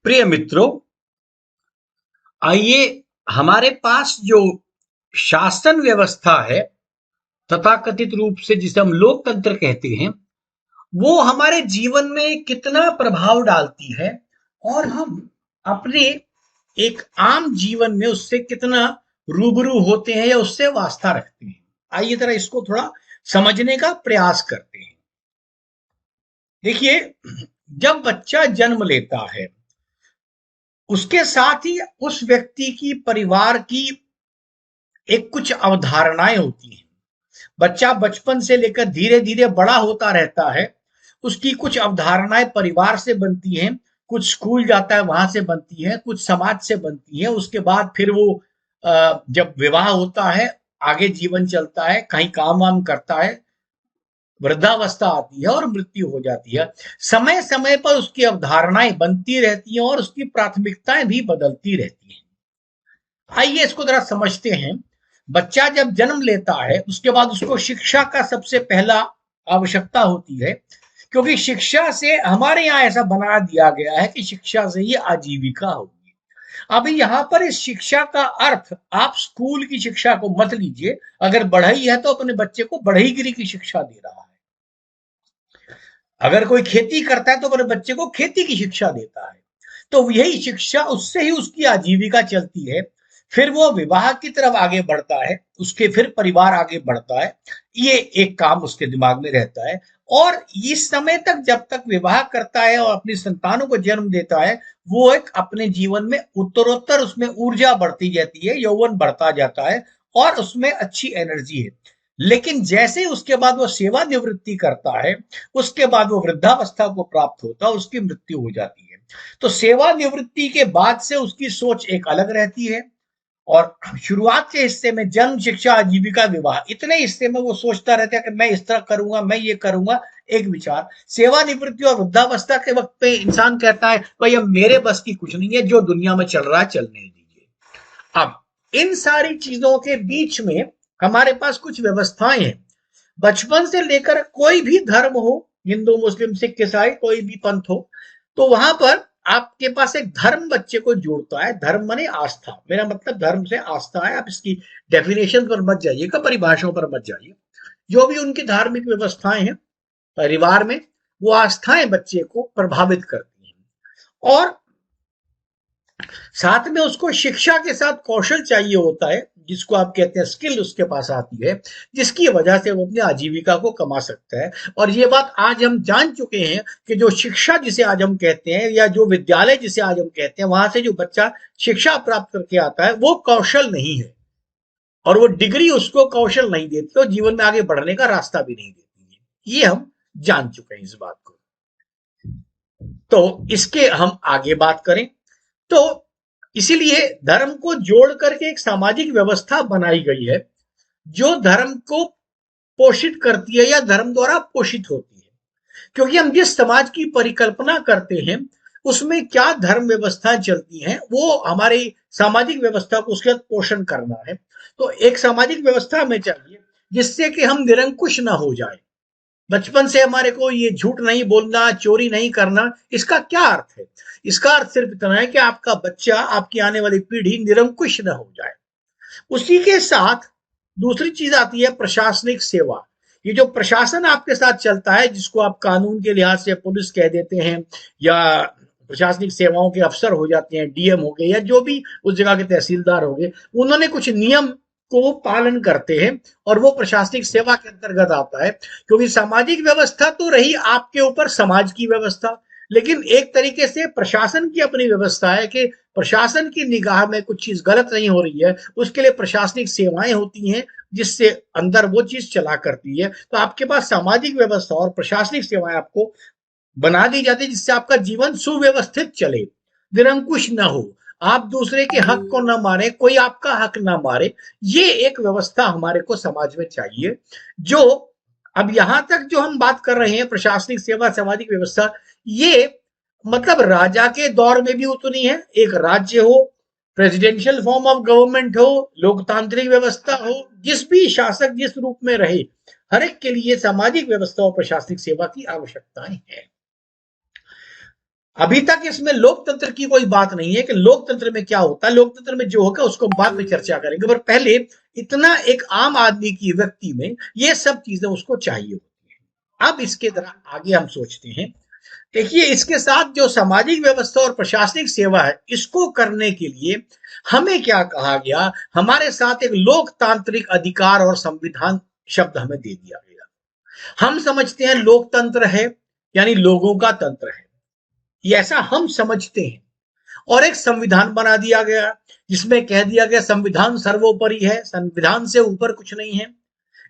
प्रिय मित्रों, आइए हमारे पास जो शासन व्यवस्था है तथाकथित रूप से जिसे हम लोकतंत्र कहते हैं, वो हमारे जीवन में कितना प्रभाव डालती है और हम अपने एक आम जीवन में उससे कितना रूबरू होते हैं या उससे वास्ता रखते हैं। आइए जरा इसको थोड़ा समझने का प्रयास करते हैं। देखिए, जब बच्चा जन्म लेता है उसके साथ ही उस व्यक्ति की परिवार की एक कुछ अवधारणाएं होती हैं। बच्चा बचपन से लेकर धीरे धीरे बड़ा होता रहता है, उसकी कुछ अवधारणाएं परिवार से बनती हैं, कुछ स्कूल जाता है वहां से बनती है, कुछ समाज से बनती है। उसके बाद फिर वो जब विवाह होता है, आगे जीवन चलता है, कहीं काम वाम करता है, वृद्धावस्था आती है और मृत्यु हो जाती है। समय समय पर उसकी अवधारणाएं बनती रहती हैं और उसकी प्राथमिकताएं भी बदलती रहती हैं। आइए इसको जरा समझते हैं। बच्चा जब जन्म लेता है उसके बाद उसको शिक्षा का सबसे पहला आवश्यकता होती है, क्योंकि शिक्षा से हमारे यहाँ ऐसा बना दिया गया है कि शिक्षा से ही आजीविका होगी। अभी यहाँ पर इस शिक्षा का अर्थ आप स्कूल की शिक्षा को मत लीजिए। अगर बढ़ई है तो अपने बच्चे को बढ़ईगिरी की शिक्षा दे रहा है। अगर कोई खेती करता है तो अपने बच्चे को खेती की शिक्षा देता है। तो यही शिक्षा, उससे ही उसकी आजीविका चलती है। फिर वो विवाह की तरफ आगे बढ़ता है, उसके फिर परिवार आगे बढ़ता है। ये एक काम उसके दिमाग में रहता है। और इस समय तक जब तक विवाह करता है और अपनी संतानों को जन्म देता है, वो एक अपने जीवन में उत्तरोत्तर उसमें ऊर्जा बढ़ती जाती है, यौवन बढ़ता जाता है और उसमें अच्छी एनर्जी है। लेकिन जैसे उसके बाद वो सेवानिवृत्ति करता है, उसके बाद वो वृद्धावस्था को प्राप्त होता है, उसकी मृत्यु हो जाती है। तो सेवानिवृत्ति के बाद से उसकी सोच एक अलग रहती है। और शुरुआत के हिस्से में जन्म, शिक्षा, आजीविका, विवाह, इतने हिस्से में वो सोचता रहता है कि मैं इस तरह करूंगा, मैं ये करूंगा, एक विचार। सेवानिवृत्ति और वृद्धावस्था के वक्त पे इंसान कहता है भाई अब मेरे बस की कुछ नहीं है, जो दुनिया में चल रहा है चलने दीजिए। अब इन सारी चीजों के बीच में हमारे पास कुछ व्यवस्थाएं हैं। बचपन से लेकर कोई भी धर्म हो, हिंदू, मुस्लिम, सिख, ईसाई, कोई भी पंथ हो, तो वहां पर आपके पास एक धर्म बच्चे को जोड़ता है। धर्म माने आस्था, मेरा मतलब धर्म से आस्था है। आप इसकी डेफिनेशन पर मत जाइएगा, परिभाषाओं पर मत जाइए। जो भी उनकी धार्मिक व्यवस्थाएं हैं परिवार में, वो आस्थाएं बच्चे को प्रभावित करती हैं। और साथ में उसको शिक्षा के साथ कौशल चाहिए होता है, जिसको आप कहते हैं स्किल, उसके पास आती है, जिसकी वजह से वो अपनी आजीविका को कमा सकता है। और ये बात आज हम जान चुके हैं कि जो शिक्षा जिसे आज हम कहते हैं या जो विद्यालय जिसे आज हम कहते हैं, वहां से जो बच्चा शिक्षा प्राप्त करके आता है वो कौशल नहीं है, और वो डिग्री उसको कौशल नहीं देती और जीवन में आगे बढ़ने का रास्ता भी नहीं देती है। ये हम जान चुके हैं इस बात को। तो इसके हम आगे बात करें तो इसीलिए धर्म को जोड़ करके एक सामाजिक व्यवस्था बनाई गई है, जो धर्म को पोषित करती है या धर्म द्वारा पोषित होती है। क्योंकि हम जिस समाज की परिकल्पना करते हैं उसमें क्या धर्म व्यवस्थाएं चलती हैं, वो हमारी सामाजिक व्यवस्था को उसके साथ पोषण करना है। तो एक सामाजिक व्यवस्था हमें चाहिए जिससे कि हम निरंकुश ना हो जाए। बचपन से हमारे को ये झूठ नहीं बोलना, चोरी नहीं करना, इसका क्या अर्थ है? इसका अर्थ सिर्फ इतना है कि आपका बच्चा, आपकी आने वाली पीढ़ी निरंकुश न हो जाए। उसी के साथ दूसरी चीज आती है प्रशासनिक सेवा। ये जो प्रशासन आपके साथ चलता है, जिसको आप कानून के लिहाज से पुलिस कह देते हैं या प्रशासनिक सेवाओं के अफसर हो जाते हैं, डीएम हो गए या जो भी उस जगह के तहसीलदार हो गए, उन्होंने कुछ नियम को पालन करते हैं और वो प्रशासनिक सेवा के अंतर्गत आता है। क्योंकि सामाजिक व्यवस्था तो रही आपके ऊपर समाज की व्यवस्था, लेकिन एक तरीके से प्रशासन की अपनी व्यवस्था है कि प्रशासन की निगाह में कुछ चीज गलत नहीं हो रही है, उसके लिए प्रशासनिक सेवाएं होती हैं जिससे अंदर वो चीज चला करती है। तो आपके पास सामाजिक व्यवस्था और प्रशासनिक सेवाएं आपको बना दी जाती है जिससे आपका जीवन सुव्यवस्थित चले, निरंकुश न हो, आप दूसरे के हक को न मारे, कोई आपका हक ना मारे। ये एक व्यवस्था हमारे को समाज में चाहिए। जो अब यहां तक जो हम बात कर रहे हैं प्रशासनिक सेवा, सामाजिक व्यवस्था, ये मतलब राजा के दौर में भी उतनी है। एक राज्य हो, प्रेसिडेंशियल फॉर्म ऑफ गवर्नमेंट हो, लोकतांत्रिक व्यवस्था हो, जिस भी शासक जिस रूप में रहे, हर एक के लिए सामाजिक व्यवस्था और प्रशासनिक सेवा की आवश्यकताएं हैं। अभी तक इसमें लोकतंत्र की कोई बात नहीं है कि लोकतंत्र में क्या होता है, लोकतंत्र में जो होगा उसको बाद में चर्चा करेंगे, पर पहले इतना एक आम आदमी की व्यक्ति में ये सब चीजें उसको चाहिए होती है। अब इसके तरह आगे हम सोचते हैं। देखिए, इसके साथ जो सामाजिक व्यवस्था और प्रशासनिक सेवा है, इसको करने के लिए हमें क्या कहा गया, हमारे साथ एक लोकतांत्रिक अधिकार और संविधान शब्द हमें दे दिया गया। हम समझते हैं लोकतंत्र है यानी लोगों का तंत्र है, ये ऐसा हम समझते हैं। और एक संविधान बना दिया गया जिसमें कह दिया गया संविधान सर्वोपरि है, संविधान से ऊपर कुछ नहीं है।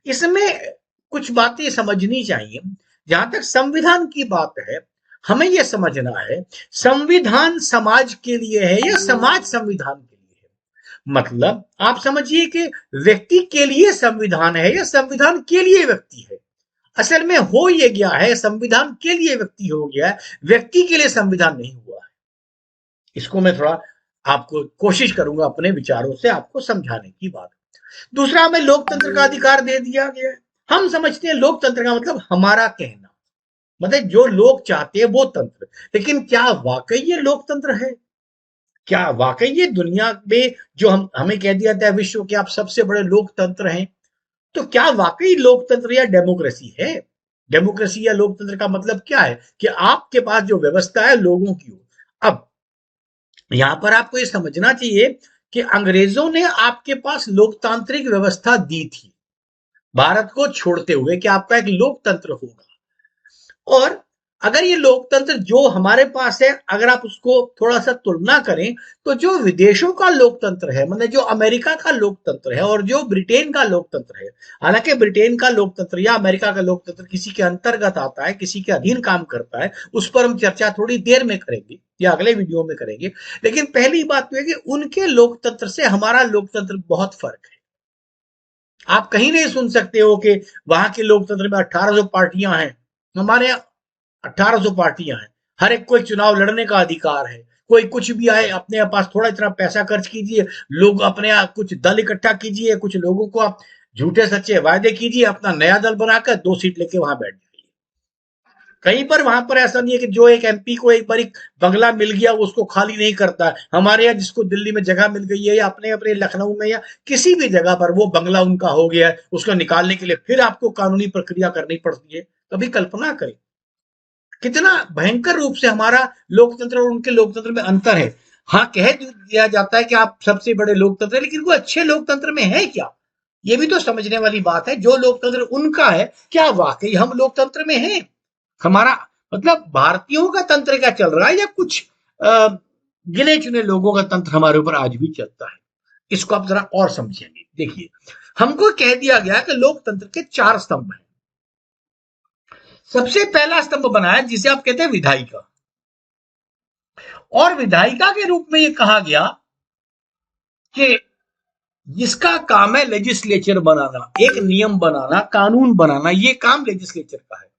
इसमें कुछ बातें समझनी चाहिए। जहां तक संविधान की बात है, हमें यह समझना है संविधान समाज के लिए है या समाज संविधान के लिए है। मतलब आप समझिए कि व्यक्ति के लिए संविधान है या संविधान के लिए व्यक्ति है। असल में हो ये गया है, संविधान के लिए व्यक्ति हो गया है, व्यक्ति के लिए संविधान नहीं हुआ है। इसको मैं थोड़ा आपको कोशिश करूंगा अपने विचारों से आपको समझाने की बात। दूसरा, हमें लोकतंत्र का अधिकार दे दिया गया है। हम समझते हैं लोकतंत्र का मतलब हमारा कहना, मतलब जो लोग चाहते हैं वो तंत्र। लेकिन क्या वाकई ये लोकतंत्र है? क्या वाकई ये दुनिया में जो हमें कह दिया जाता है विश्व के आप सबसे बड़े लोकतंत्र हैं, तो क्या वाकई लोकतंत्र या डेमोक्रेसी है? डेमोक्रेसी या लोकतंत्र का मतलब क्या है कि आपके पास जो व्यवस्था है लोगों की हो। अब यहां पर आपको ये समझना चाहिए कि अंग्रेजों ने आपके पास लोकतांत्रिक व्यवस्था दी थी भारत को छोड़ते हुए कि आपका एक लोकतंत्र होगा। और अगर ये लोकतंत्र जो हमारे पास है, अगर आप उसको थोड़ा सा तुलना करें, तो जो विदेशों का लोकतंत्र है, मतलब जो अमेरिका का लोकतंत्र है और जो ब्रिटेन का लोकतंत्र है, हालांकि ब्रिटेन का लोकतंत्र या अमेरिका का लोकतंत्र किसी के अंतर्गत आता है, किसी के अधीन काम करता है, उस पर हम चर्चा थोड़ी देर में करेंगे या अगले वीडियो में करेंगे। लेकिन पहली बात तो है कि उनके लोकतंत्र से हमारा लोकतंत्र बहुत फर्क है। आप कहीं नहीं सुन सकते हो कि वहां के लोकतंत्र में 1800 पार्टियां हैं, हमारे यहाँ 1800 पार्टियां हैं, हर एक को एक चुनाव लड़ने का अधिकार है। कोई कुछ भी आए, अपने पास थोड़ा इतना पैसा खर्च कीजिए, लोग अपने आप कुछ दल इकट्ठा कीजिए, कुछ लोगों को आप झूठे सच्चे वायदे कीजिए, अपना नया दल बनाकर 2 सीट लेके वहां बैठ जाइए। कहीं पर वहां पर ऐसा नहीं है कि जो एक एमपी को एक बार एक बंगला मिल गया वो उसको खाली नहीं करता है। हमारे यहाँ जिसको दिल्ली में जगह मिल गई है या अपने अपने लखनऊ में या किसी भी जगह पर वो बंगला उनका हो गया है, उसको निकालने के लिए फिर आपको कानूनी प्रक्रिया करनी पड़ती है। कभी कल्पना करें कितना भयंकर रूप से हमारा लोकतंत्र और उनके लोकतंत्र में अंतर है। हाँ, कह दिया जाता है कि आप सबसे बड़े लोकतंत्र है, लेकिन वो अच्छे लोकतंत्र में है क्या, ये भी तो समझने वाली बात है। जो लोकतंत्र उनका है, क्या वाकई हम लोकतंत्र में हैं? हमारा मतलब भारतीयों का तंत्र क्या चल रहा है या कुछ गिने चुने लोगों का तंत्र हमारे ऊपर आज भी चलता है? इसको आप जरा और समझेंगे। देखिए, हमको कह दिया गया कि लोकतंत्र के 4 स्तंभ हैं। सबसे पहला स्तंभ बनाया जिसे आप कहते हैं विधायिका, और विधायिका के रूप में यह कहा गया कि जिसका काम है लेजिस्लेचर बनाना, एक नियम बनाना, कानून बनाना, ये काम लेजिस्लेचर का है।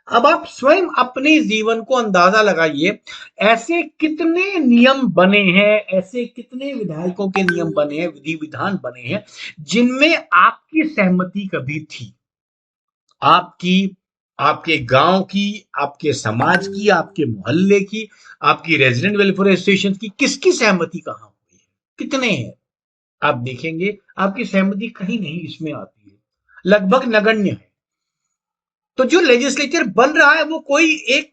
अब आप स्वयं अपने जीवन को अंदाजा लगाइए, ऐसे कितने नियम बने हैं, ऐसे कितने विधायकों के नियम बने हैं, विधि विधान बने हैं जिनमें आपकी सहमति कभी थी, आपकी, आपके गांव की, आपके समाज की, आपके मोहल्ले की, आपकी रेजिडेंट वेलफेयर एसोसिएशन की, किसकी सहमति कहां हुई है, कितने हैं? आप देखेंगे आपकी सहमति कहीं नहीं इसमें आती है, लगभग नगण्य है। तो जो लेजिस्लेचर बन रहा है वो कोई एक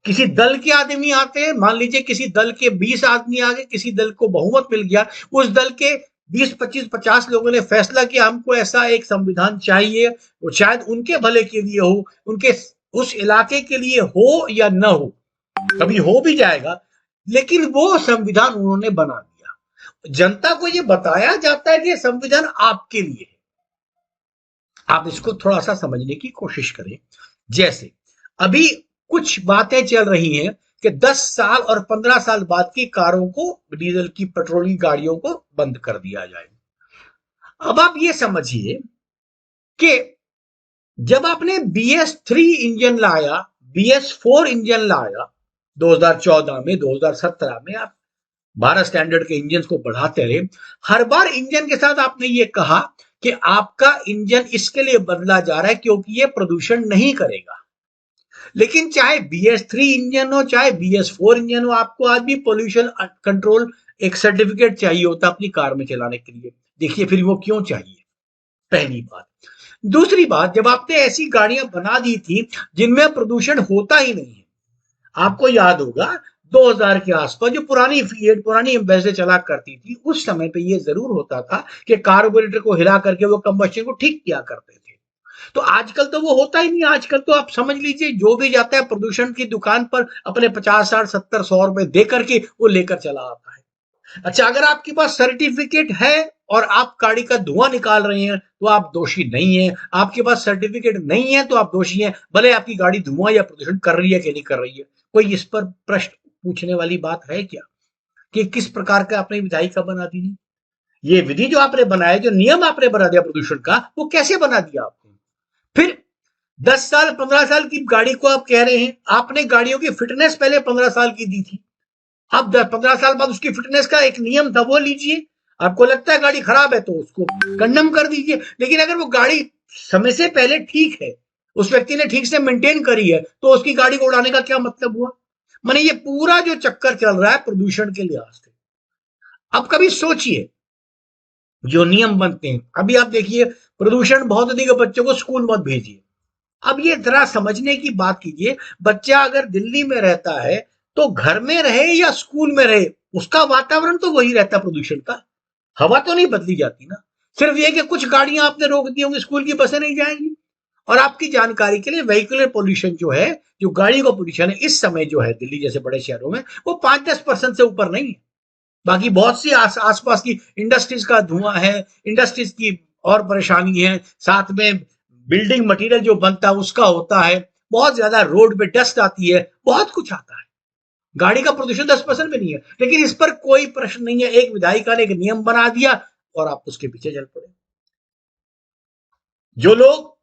किसी दल के आदमी आते हैं, मान लीजिए किसी दल के 20 आदमी आ गए, किसी दल को बहुमत मिल गया, उस दल के 20, 25, 50 लोगों ने फैसला किया हमको ऐसा एक संविधान चाहिए, वो शायद उनके भले के लिए हो, उनके उस इलाके के लिए हो या न हो, कभी हो भी जाएगा, लेकिन वो संविधान उन्होंने बना दिया। जनता को ये बताया जाता है कि संविधान आपके लिए है। आप इसको थोड़ा सा समझने की कोशिश करें। जैसे अभी कुछ बातें चल रही हैं कि 10 साल और 15 साल बाद की कारों को, डीजल की पेट्रोलिंग गाड़ियों को बंद कर दिया जाए। अब आप ये समझिए कि जब आपने BS3 इंजन लाया, BS4 इंजन लाया 2014 में, 2017 में, आप भारत स्टैंडर्ड के इंजन को बढ़ाते रहे। हर बार इंजन के साथ आपने ये कहा कि आपका इंजन इसके लिए बदला जा रहा है क्योंकि ये प्रदूषण नहीं करेगा। लेकिन चाहे BS3 इंजन हो चाहे BS4 इंजन हो, आपको आज भी पोल्यूशन कंट्रोल एक सर्टिफिकेट चाहिए होता अपनी कार में चलाने के लिए। देखिए फिर वो क्यों चाहिए, पहली बात। दूसरी बात, जब आपने ऐसी गाड़ियां बना दी थी जिनमें प्रदूषण होता ही नहीं है, आपको याद होगा 2000 के आसपास जो पुरानी फिएट पुरानी एम्बेसडर चला करती थी, उस समय पे ये जरूर होता था कि कार्बोरेटर को हिला करके वो कंबस्शन को ठीक किया करते थे। तो आजकल तो वो होता ही नहीं। आजकल तो आप समझ लीजिए जो भी जाता है प्रदूषण की दुकान पर अपने 50 60 70 100 रुपए दे करके वो लेकर चला आता है। अच्छा, अगर आपके पास सर्टिफिकेट है और आप गाड़ी का धुआं निकाल रहे हैं तो आप दोषी नहीं है। आपके पास सर्टिफिकेट नहीं है तो आप दोषी हैं, भले आपकी गाड़ी धुआं या प्रदूषण कर रही है कि नहीं कर रही है। कोई इस पर प्रश्न पूछने वाली बात है क्या कि किस प्रकार का आपने विधायी का बना दी? ये विधि जो आपने बनाया, जो नियम आपने बना दिया प्रदूषण का, वो कैसे बना दिया आपने? फिर 10 साल 15 साल की गाड़ी को आप कह रहे हैं, आपने गाड़ियों की फिटनेस पहले 15 साल की दी थी, अब 10-15 साल बाद उसकी फिटनेस का एक नियम था वो लीजिए। आपको लगता है गाड़ी खराब है तो उसको कंडम कर दीजिए, लेकिन अगर वो गाड़ी समय से पहले ठीक है, उस व्यक्ति ने ठीक से मेंटेन करी है, तो उसकी गाड़ी को उड़ाने का क्या मतलब हुआ? माने ये पूरा जो चक्कर चल रहा है प्रदूषण के लिहाज से। अब कभी सोचिए, जो नियम बनते हैं, अभी आप देखिए प्रदूषण बहुत अधिक है, बच्चों को स्कूल मत भेजिए। अब ये जरा समझने की बात कीजिए, बच्चा अगर दिल्ली में रहता है तो घर में रहे या स्कूल में रहे, उसका वातावरण तो वही रहता प्रदूषण का, हवा तो नहीं बदली जाती ना। सिर्फ ये कि कुछ गाड़ियां आपने रोक दी होंगी, स्कूल की बसें नहीं जाएंगी। और आपकी जानकारी के लिए व्हीकुलर पोल्यूशन जो है, जो गाड़ी का पोल्यूशन है इस समय जो है दिल्ली जैसे बड़े शहरों में, वो 5-10% से ऊपर नहीं है। बाकी बहुत सी आसपास की इंडस्ट्रीज का धुआं है, इंडस्ट्रीज की और परेशानी है, साथ में बिल्डिंग मटेरियल जो बनता है उसका होता है, बहुत ज्यादा रोड पे डस्ट आती है, बहुत कुछ आता है। गाड़ी का प्रदूषण 10% भी नहीं है, लेकिन इस पर कोई प्रश्न नहीं है। एक विधायिका ने एक नियम बना दिया और आप उसके पीछे चल पड़े। जो लोग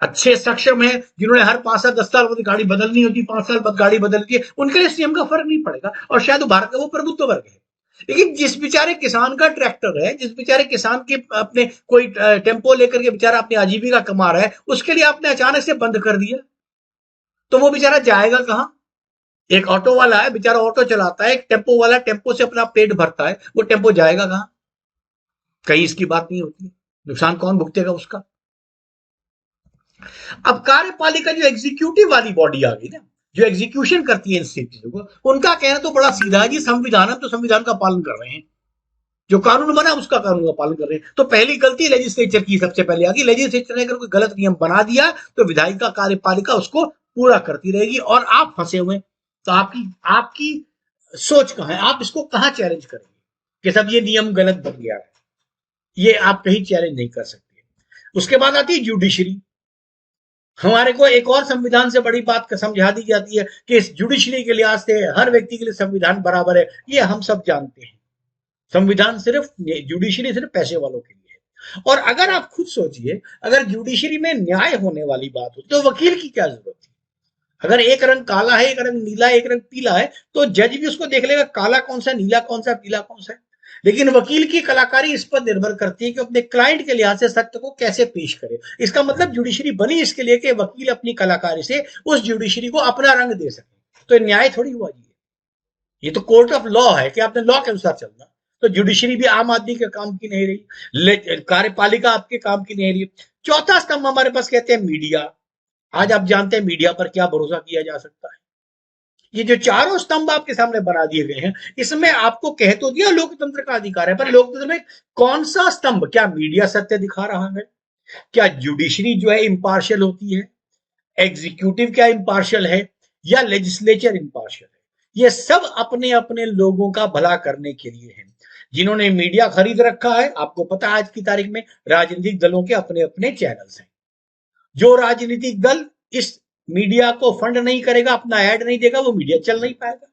अच्छे सक्षम है, जिन्होंने हर 5 साल 10 साल बाद गाड़ी बदलनी होती, 5 साल बाद गाड़ी बदलती है, उनके लिए इस नियम का फर्क नहीं पड़ेगा और शायद भारत का वो प्रभुत्व वर्ग है। लेकिन जिस बेचारे किसान का ट्रैक्टर है, जिस बेचारे किसान के अपने कोई टेम्पो लेकर के बेचारा अपनी आजीविका कमा रहा है, उसके लिए आपने अचानक से बंद कर दिया, तो वो बेचारा जाएगा कहां? एक ऑटो वाला है बेचारा, ऑटो चलाता है, एक टेम्पो वाला टेम्पो से अपना पेट भरता है, वो टेम्पो जाएगा कहां? कहीं इसकी बात नहीं होती। नुकसान कौन भुगतेगा उसका? अब कार्यपालिका जो एग्जीक्यूटिव वाली बॉडी आ गई ना, जो एग्जीक्यूशन करती है इन सब चीजों को, उनका कहना तो बड़ा सीधा है जी, संविधान, हम तो संविधान का पालन कर रहे हैं, जो कानून बना उसका कानून का पालन कर रहे हैं। तो पहली गलती लेजिस्लेचर की सबसे पहले आ गई। लेजिस्लेचर ने अगर कोई गलत नियम बना दिया तो विधायिका कार्यपालिका उसको पूरा करती रहेगी और आप फंसे हुए। तो आपकी आपकी सोच कहां है? आप इसको कहां चैलेंज करेंगे कि सब ये नियम गलत बन गया है? ये आप कहीं चैलेंज नहीं कर सकते। उसके बाद आती है जुडिशरी। हमारे को एक और संविधान से बड़ी बात समझा दी जाती है कि इस जुडिशरी के लिहाज से हर व्यक्ति के लिए संविधान बराबर है। ये हम सब जानते हैं, संविधान सिर्फ, जुडिशरी सिर्फ पैसे वालों के लिए है। और अगर आप खुद सोचिए, अगर जुडिशरी में न्याय होने वाली बात हो तो वकील की क्या जरूरत है? अगर एक रंग काला है, एक रंग नीला है, एक रंग पीला है, तो जज भी उसको देख लेगा काला कौन सा, नीला कौन सा, पीला कौन सा है। लेकिन वकील की कलाकारी इस पर निर्भर करती है कि अपने क्लाइंट के लिहाज से सत्य को कैसे पेश करे। इसका मतलब जुडिशरी बनी इसके लिए कि वकील अपनी कलाकारी से उस जुडिशरी को अपना रंग दे सके। तो न्याय थोड़ी हुआ ये तो कोर्ट ऑफ लॉ है कि आपने लॉ के अनुसार चलना। तो जुडिशरी भी आम आदमी के काम की नहीं रही, कार्यपालिका आपके काम की नहीं रही। चौथा स्तंभ हमारे पास कहते हैं मीडिया। आज आप जानते हैं मीडिया पर क्या भरोसा किया जा सकता है। ये जो चारों स्तंभ आपके सामने बना दिए गए हैं, इसमें आपको कह तो दिया लोकतंत्र का अधिकार है, पर लोकतंत्र में कौन सा स्तंभ? क्या मीडिया सत्य दिखा रहा है? क्या जुडिशरी जो है इंपार्शियल होती है? एग्जीक्यूटिव क्या इंपार्शियल है? या लेजिस्लेचर इंपार्शियल है? ये सब अपने अपने लोगों का भला करने के लिए है। जिन्होंने मीडिया खरीद रखा है, आपको पता है आज की तारीख में राजनीतिक दलों के अपने अपने चैनल्स हैं। जो राजनीतिक दल इस मीडिया को फंड नहीं करेगा, अपना ऐड नहीं देगा, वो मीडिया चल नहीं पाएगा।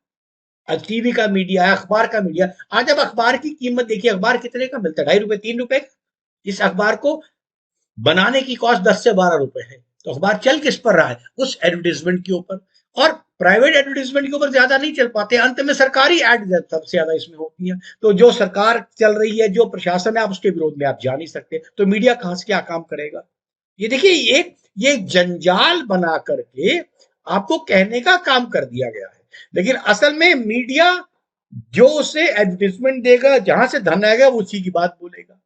आज टीवी का मीडिया है, अखबार का मीडिया। आज अब अखबार की कीमत देखिए, अखबार कितने का मिलता है? 2.5 रुपए 3 रुपए का। इस अखबार को बनाने की कॉस्ट 10 से 12 रुपए है। तो अखबार चल किस पर रहा है? उस एडवर्टीजमेंट के ऊपर। और प्राइवेट एडवर्टीजमेंट के ऊपर ज्यादा नहीं चल पाते, अंत में सरकारी एड सबसे ज्यादा इसमें होती है। तो जो सरकार चल रही है, जो प्रशासन है, आप उसके विरोध में आप जा नहीं सकते, तो मीडिया कहां से क्या काम करेगा? ये देखिए, ये जंजाल बना करके आपको कहने का काम कर दिया गया है। लेकिन असल में मीडिया जो उसे एडवर्टीजमेंट देगा, जहां से धन आएगा वो उसी की बात बोलेगा।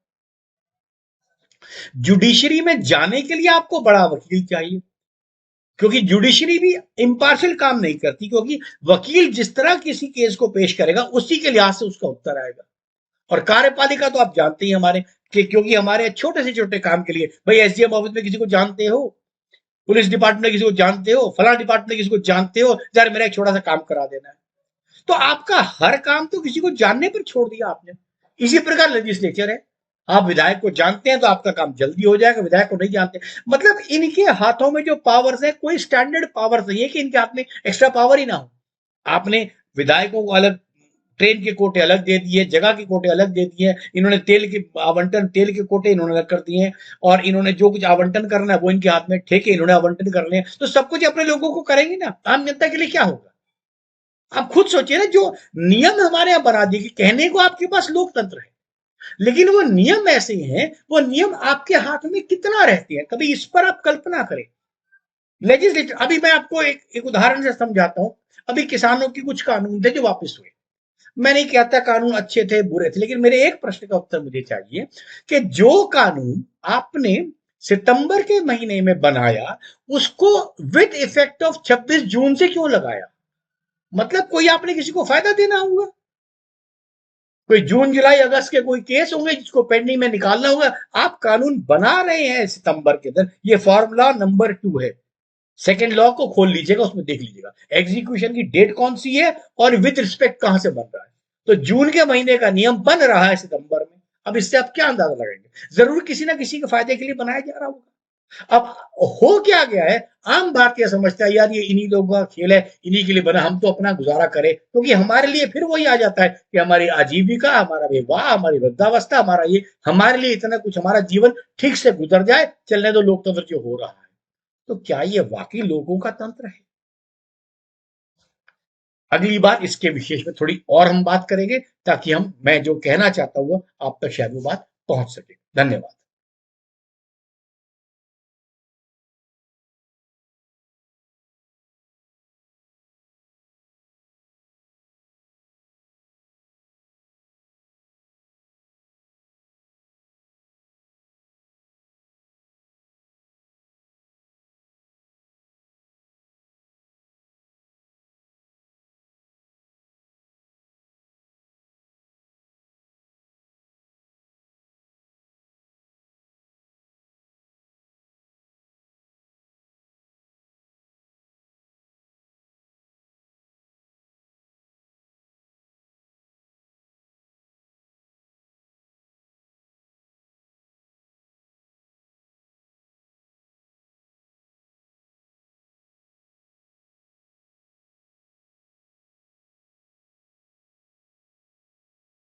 जुडिशरी में जाने के लिए आपको बड़ा वकील चाहिए, क्योंकि जुडिशरी भी इम्पार्शियल काम नहीं करती, क्योंकि वकील जिस तरह किसी केस को पेश करेगा उसी के लिहाज से उसका उत्तर आएगा। और कार्यपालिका तो आप जानते ही हमारे कि क्योंकि हमारे छोटे से छोटे काम के लिए भाई एसडीएम ऑफिस में किसी को जानते हो, पुलिस डिपार्टमेंट में किसी को जानते हो, फला डिपार्टमेंट में किसी को जानते हो, यार मेरा एक छोटा सा काम करा देना है। तो आपका हर काम तो किसी को जानने पर छोड़ दिया आपने। इसी प्रकार लेजिस्लेचर है, आप विधायक को जानते हैं तो आपका काम जल्दी हो जाएगा, विधायक को नहीं जानते मतलब इनके हाथों में जो पावर्स है कोई स्टैंडर्ड पावर्स नहीं है कि इनके हाथ में एक्स्ट्रा पावर ही ना हो। आपने विधायकों को अलग ट्रेन के कोटे अलग दे दिए, जगह के कोटे अलग दे दिए, इन्होंने तेल के आवंटन, तेल के कोटे इन्होंने अलग कर दिए, और इन्होंने जो कुछ आवंटन करना है वो इनके हाथ में, ठेके इन्होंने आवंटन कर लिए, तो सब कुछ अपने लोगों को करेंगे ना, आम जनता के लिए क्या होगा? आप खुद सोचिए ना, जो नियम हमारे यहाँ बना दिए, कहने को आपके पास लोकतंत्र है, लेकिन वो नियम ऐसे हैं, वो नियम आपके हाथ में कितना रहते हैं, कभी इस पर आप कल्पना करें। लेजिस्लेचर, अभी मैं आपको एक उदाहरण से समझाता हूं। अभी किसानों के कुछ कानून थे जो वापस हुए। मैं नहीं कहता कानून अच्छे थे बुरे थे, लेकिन मेरे एक प्रश्न का उत्तर मुझे चाहिए कि जो कानून आपने सितंबर के महीने में बनाया उसको विद इफेक्ट ऑफ 26 जून से क्यों लगाया? मतलब कोई आपने किसी को फायदा देना होगा, कोई जून जुलाई अगस्त के कोई केस होंगे जिसको पेंडिंग में निकालना होगा। आप कानून बना रहे हैं सितंबर के दिन, ये फॉर्मूला नंबर 2 है। सेकेंड लॉ को खोल लीजिएगा, उसमें देख लीजिएगा एग्जीक्यूशन की डेट कौन सी है और विद रिस्पेक्ट कहां से बन रहा है। तो जून के महीने का नियम बन रहा है सितंबर में। अब इससे आप क्या अंदाजा लगाएंगे? जरूर किसी ना किसी के फायदे के लिए बनाया जा रहा होगा। अब हो क्या गया है, आम भारतीय समझता है यार ये इन्हीं लोगों का खेल है, इन्हीं के लिए बना, हम तो अपना गुजारा करें, क्योंकि हमारे लिए फिर वही आ जाता है कि हमारी आजीविका, हमारा विवाह, हमारी वृद्धावस्था, हमारा ये, हमारे लिए इतना कुछ, हमारा जीवन ठीक से गुजर जाए, चलने दो लोकतंत्र जो हो रहा है। तो क्या ये वाकई लोगों का तंत्र है? अगली बार इसके विशेष में थोड़ी और हम बात करेंगे, ताकि मैं जो कहना चाहता हूँ आप तक शायद वो बात पहुंच सके। धन्यवाद।